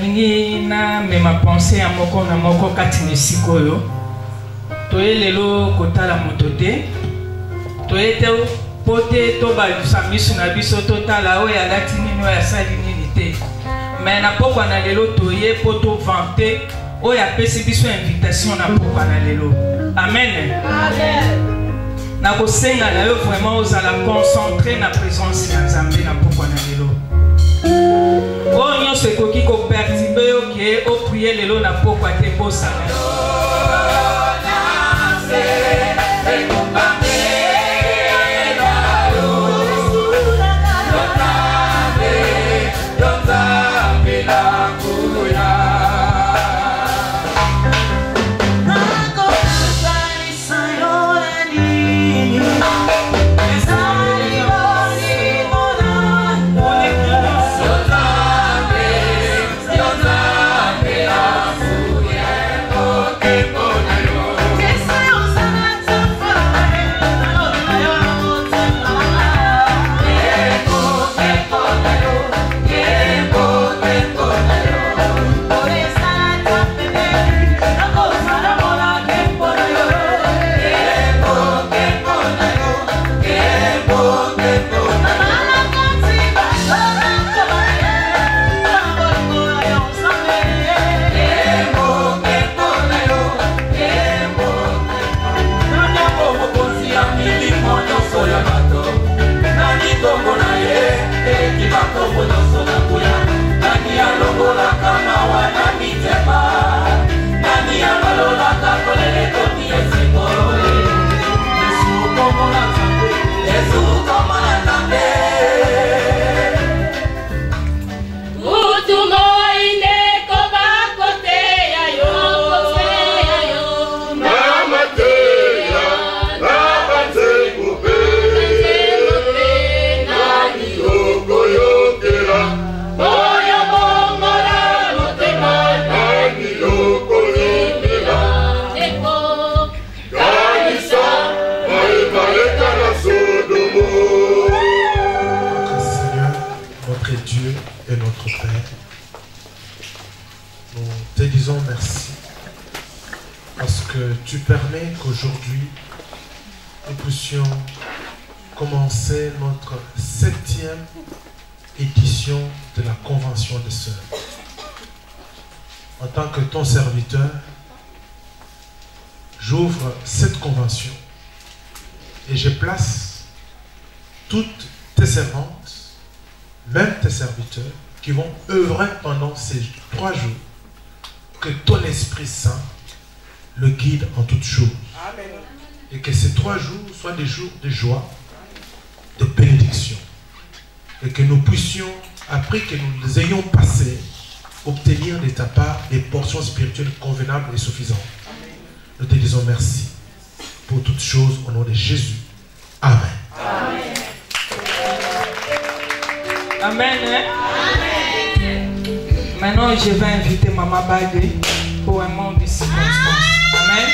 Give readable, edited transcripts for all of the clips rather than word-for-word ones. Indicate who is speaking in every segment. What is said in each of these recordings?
Speaker 1: nalingi na mema pensée ya moko na moko kati na sikoyo toye lelo kotala moto te toye te pote to balusa miso na biso totala oyo alati nini oyo asali nini te mais na pokwa na lelo toye po tovante oyo apesi biso invitation na pokwa na lelo. Amen. Nakosenga na yo vraiment ozala concentré na présence ya Nzambe na pokwa na lelo. Oh nyonso ekoki koperturbe yo ke oprie lelo na pokwa te bosala.
Speaker 2: Tu permets qu'aujourd'hui nous puissions commencer notre 7e édition de la Convention des Sœurs. En tant que ton serviteur, j'ouvre cette convention et je place toutes tes servantes, même tes serviteurs, qui vont œuvrer pendant ces 3 jours, que ton Esprit Saint le guide en toutes choses. Amen. Et que ces 3 jours soient des jours de joie, de bénédiction. Et que nous puissions, après que nous les ayons passés, obtenir de ta part des portions spirituelles convenables et suffisantes. Amen. Nous te disons merci pour toutes choses au nom de Jésus. Amen.
Speaker 1: Amen. Amen. Amen. Maintenant, je vais inviter Maman Bade pour un moment de circonstance. Amen.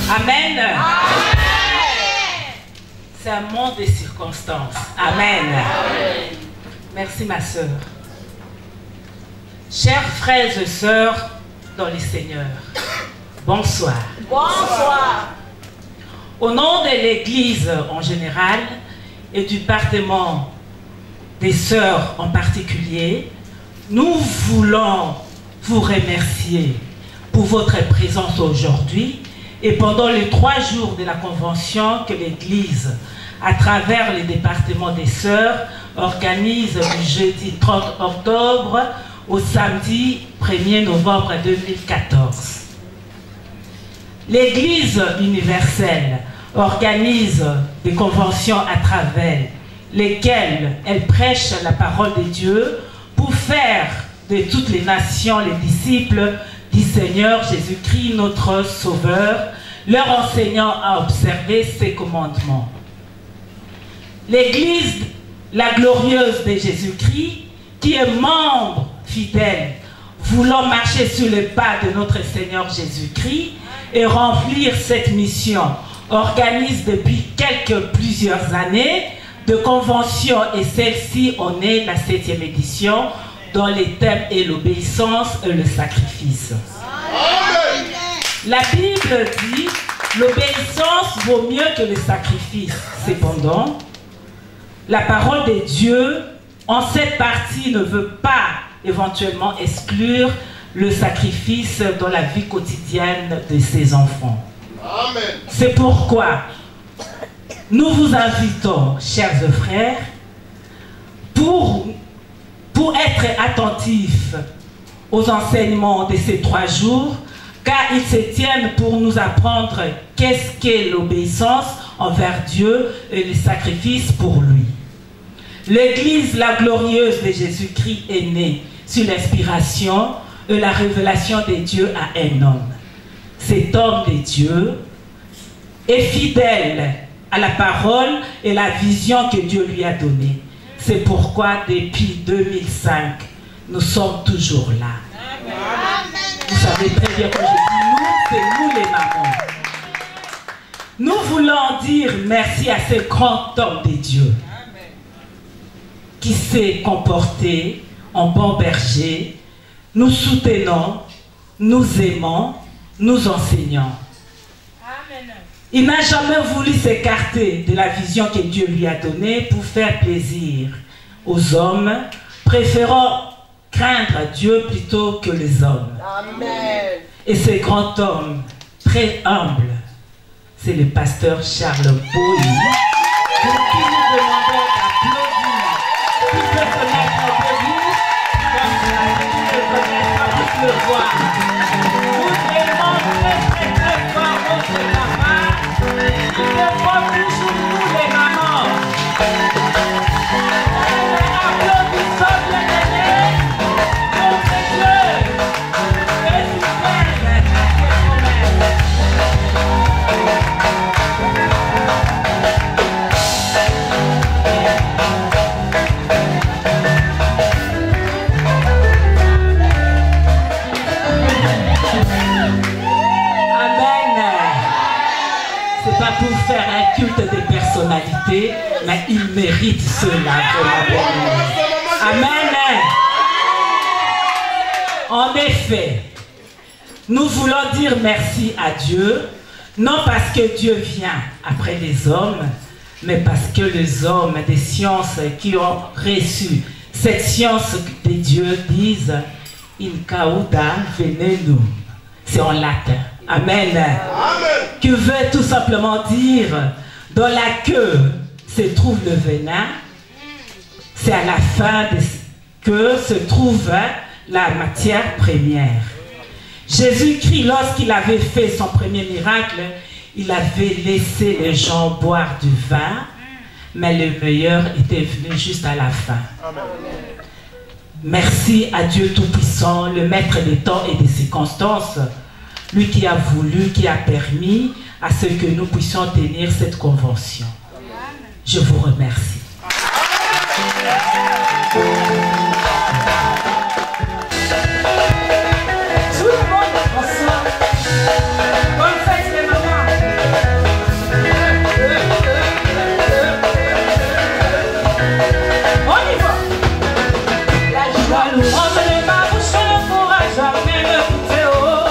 Speaker 1: Amen. C'est un monde de circonstances. Amen. Merci ma sœur. Chers frères et sœurs dans le Seigneur, bonsoir.
Speaker 3: Bonsoir.
Speaker 1: Au nom de l'Église en général et du département des sœurs en particulier, nous voulons vous remercier pour votre présence aujourd'hui et pendant les 3 jours de la convention que l'Église, à travers le département des sœurs, organise du jeudi 30 octobre au samedi 1er novembre 2014. L'Église universelle organise des conventions à travers lesquelles elle prêche la parole de Dieu pour faire de toutes les nations les disciples du Seigneur Jésus-Christ, notre Sauveur, leur enseignant à observer ses commandements. l'Église, la glorieuse de Jésus-Christ, qui est membre fidèle, voulant marcher sur les pas de notre Seigneur Jésus-Christ et remplir cette mission, organise depuis plusieurs années de conventions, et celle-ci en est la 7e édition, dont les thèmes est l'obéissance et le sacrifice. Amen. La Bible dit l'obéissance vaut mieux que le sacrifice. Cependant, la parole de Dieu en cette partie ne veut pas éventuellement exclure le sacrifice dans la vie quotidienne de ses enfants. Amen. C'est pourquoi nous vous invitons, chers frères, pour être attentifs aux enseignements de ces 3 jours, car ils se tiennent pour nous apprendre qu'est-ce qu'est l'obéissance envers Dieu et le sacrifice pour lui. L'Église, la glorieuse de Jésus-Christ, est née sur l'inspiration et la révélation de Dieu à un homme. Cet homme de Dieu est fidèle à la parole et la vision que Dieu lui a donnée. C'est pourquoi depuis 2005, nous sommes toujours là. Amen. Vous savez très bien que je dis nous, c'est nous les mamans. Nous voulons dire merci à ce grand homme de Dieu qui s'est comporté en bon berger. Nous soutenons, nous aimons, nous enseignons. Il n'a jamais voulu s'écarter de la vision que Dieu lui a donnée pour faire plaisir aux hommes, préférant craindre Dieu plutôt que les hommes. Amen. Et ce grand homme, très humble, c'est le pasteur Charles Boy, pour qui nous demandons d'applaudir. Qui peut connaître notre vie, qui peut connaître, on peut le voir. Nous aimons très très fort notre papa. Il ne faut toujours nous les mamans. Applaudissons bien-aimés. Notre Dieu est superbe à ses promesses. Pour faire un culte des personnalités, mais il mérite cela. Amen. En effet, nous voulons dire merci à Dieu, non parce que Dieu vient après les hommes, mais parce que les hommes des sciences qui ont reçu cette science de Dieu disent in cauda venenum. C'est en latin. Amen. Amen. Qui veut tout simplement dire dans la queue se trouve le venin, c'est à la fin de que se trouve la matière première. Jésus-Christ, lorsqu'il avait fait son premier miracle, il avait laissé les gens boire du vin, mais le meilleur était venu juste à la fin. Amen. Merci à Dieu Tout-Puissant, le maître des temps et des circonstances, lui qui a voulu, qui a permis à ce que nous puissions tenir cette convention. Je vous remercie. Tout le monde ensemble. Bonne fête les mamans. On y va. La joie nous rend les mains, bouche le courage, jamais me couper haut.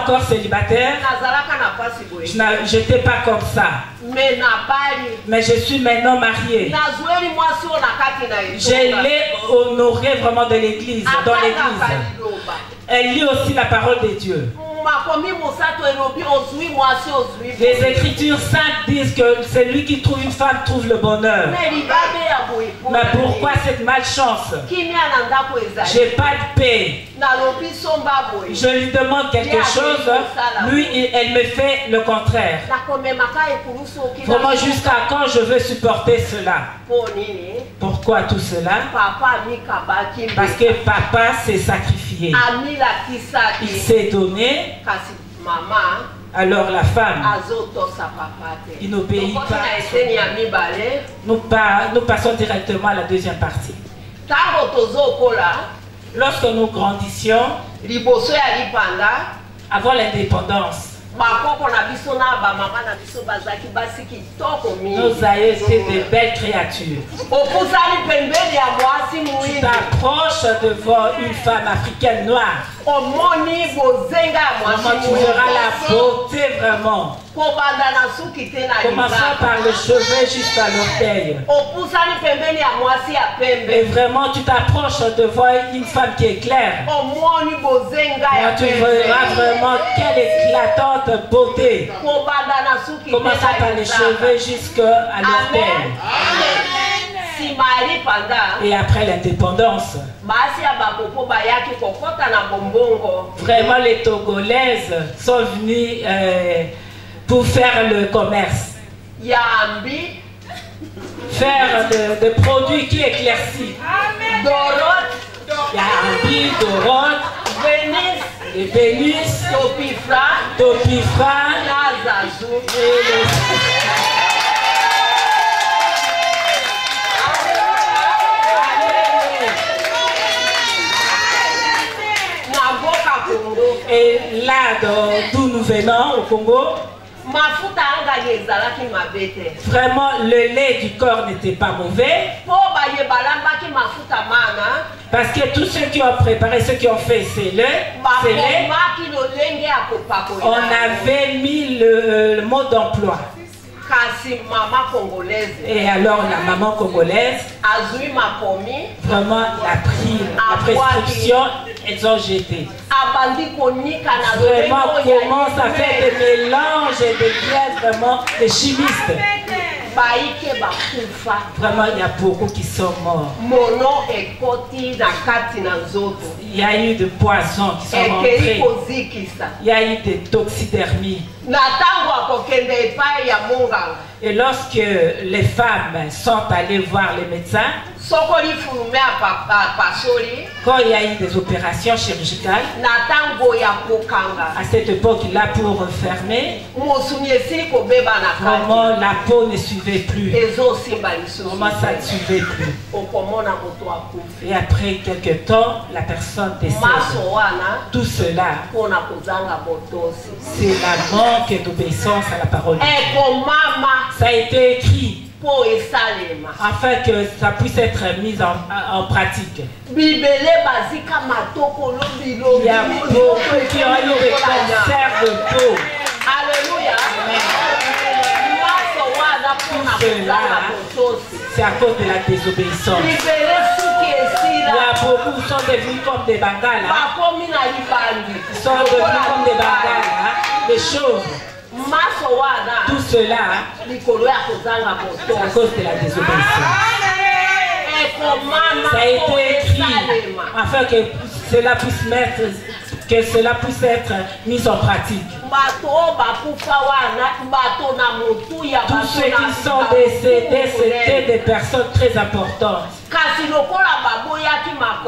Speaker 1: encore célibataire, je n'étais pas comme ça. Mais je suis maintenant mariée. Je l'ai honoré vraiment de l'église, dans l'église. Elle lit aussi la parole de Dieu. Les Écritures saintes disent que celui qui trouve une femme trouve le bonheur. Mais pourquoi cette malchance? J'ai pas de paix. Je lui demande quelque chose, lui, elle me fait le contraire. Vraiment, jusqu'à quand je veux supporter cela? Pourquoi tout cela? Parce que papa s'est sacrifié. Il s'est donné. Alors la femme, il n'obéit pas. Nous passons directement à la deuxième partie. Lorsque nous grandissions, avant l'indépendance, nos aïeux étaient de belles créatures. Tu t'approches devant une femme africaine noire. Vraiment, tu verras la beauté vraiment. Commençons par le cheveu jusqu'à l'orteil. Et vraiment, tu t'approches devant une femme qui est claire. Et tu verras vraiment quelle éclatante beauté. Commençons par les cheveux jusqu'à l'orteil. Et après l'indépendance, vraiment les Togolaises sont venues pour faire le commerce. Faire des produits qui éclaircissent. Yambi, Doroth, les Vénus, Topifra, et là, d'où nous venons, au Congo, vraiment le lait du corps n'était pas mauvais. Parce que tous ceux qui ont préparé, ceux qui ont fait ces laits, on avait mis le mode d'emploi. Et alors la maman congolaise, vraiment a pris la prescription, elles ont jeté. Vraiment commence à faire des mélanges et des graines, vraiment des chimistes. Vraiment, il y a beaucoup qui sont morts. Il y a eu de poisons qui sont rentrés. Il y a eu des toxidermies. Et lorsque les femmes sont allées voir les médecins, quand il y a eu des opérations chirurgicales, à cette époque-là, pour refermer, vraiment la peau ne suivait plus. Vraiment ça ne suivait plus. Et après quelques temps, la personne décède. Tout cela, c'est la manque d'obéissance à la parole de Dieu. Ça a été écrit afin que ça puisse être mis en pratique. Il y a beaucoup qui ont eu des cancers de peau. Alléluia. Tout cela, c'est à cause de la désobéissance. Il y a beaucoup qui sont devenus comme des bangalas. Ils sont devenus comme des bangalas, des choses. Tout cela, c'est à cause de la désobéissance. Ça a été écrit afin que cela puisse être mis en pratique. Tous ceux qui sont décédés, c'était des personnes très importantes.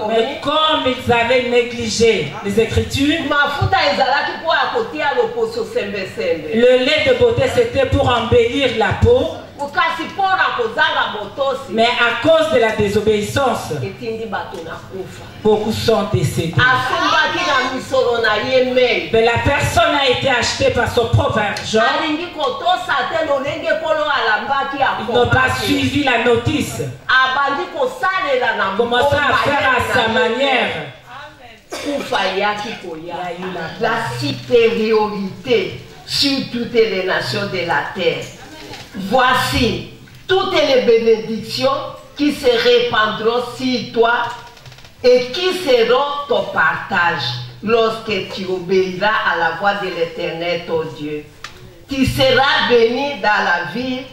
Speaker 1: Mais comme ils avaient négligé les Écritures, le lait de beauté c'était pour embellir la peau. Mais à cause de la désobéissance, beaucoup sont décédés. Mais la personne a été achetée par son propre argent. Ils n'ont pas suivi la notice. Commencé à faire à sa manière.
Speaker 3: la supériorité sur toutes les nations de la terre. Voici toutes les bénédictions qui se répandront sur toi et qui seront ton partage lorsque tu obéiras à la voix de l'Éternel ton Dieu. Tu seras béni dans la ville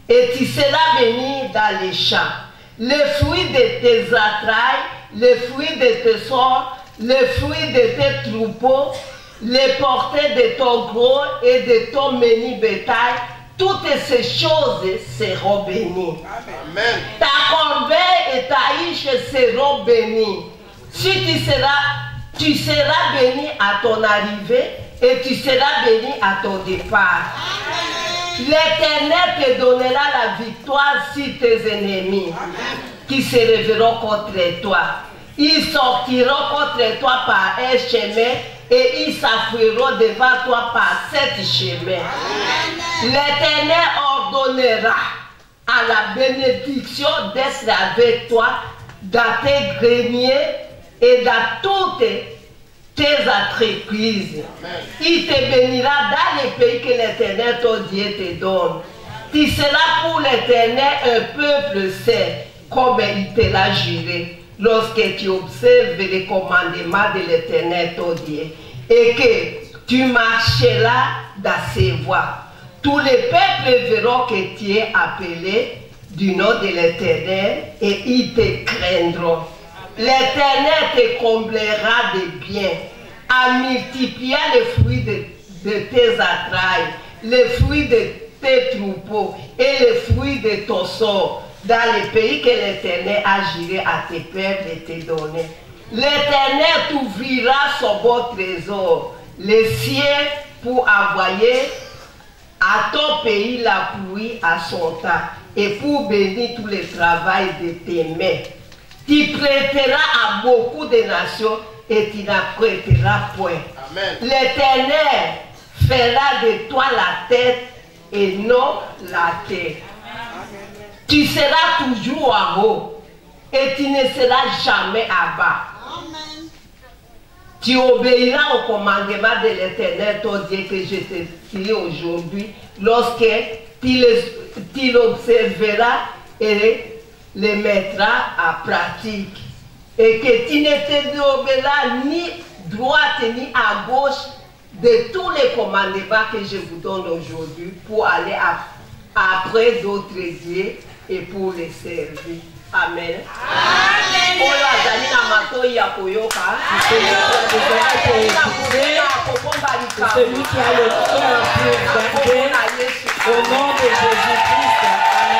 Speaker 3: et tu seras béni dans les champs. Les fruits de tes entrailles, les fruits de tes sorts, les fruits de tes troupeaux, les portées de ton gros et de ton menu bétail, toutes ces choses seront bénies. Amen. Ta corbeille et ta hiche seront bénies. Si tu seras béni à ton arrivée et tu seras béni à ton départ. L'Éternel te donnera la victoire sur tes ennemis qui se révélleront contre toi. Ils sortiront contre toi par un chemin et ils s'enfuiront devant toi par 7 chemins. L'Éternel ordonnera à la bénédiction d'être avec toi dans tes greniers et dans toutes tes entreprises. Il te bénira dans les pays que l'Éternel ton Dieu te donne. Tu seras pour l'Éternel un peuple saint, comme il te l'a juré, lorsque tu observes les commandements de l'Éternel ton Dieu, et que tu marcheras dans ses voies. Tous les peuples verront que tu es appelé du nom de l'Éternel et ils te craindront. L'Éternel te comblera de biens en multipliant les fruits de tes entrailles, les fruits de tes troupeaux et les fruits de ton sort dans les pays que l'Éternel a juré à tes pères de te donner. L'Éternel t'ouvrira son bon trésor, les cieux, pour envoyer à ton pays la pluie à son temps et pour bénir tout le travail de tes mains. Tu prêteras à beaucoup de nations et tu n'en prêteras point. L'Éternel fera de toi la tête et non la tête. Tu seras toujours en haut et tu ne seras jamais en bas. Tu obéiras au commandement de l'Éternel, ton Dieu, que je te dis aujourd'hui, lorsque tu l'observeras et les mettras en pratique. Et que tu ne te déobéiras ni droite ni à gauche de tous les commandements que je vous donne aujourd'hui pour aller après d'autres dieux et pour les servir. Amen. Amen.
Speaker 1: Celui qui a le cœur pour garder au nom de Jésus-Christ. Amen.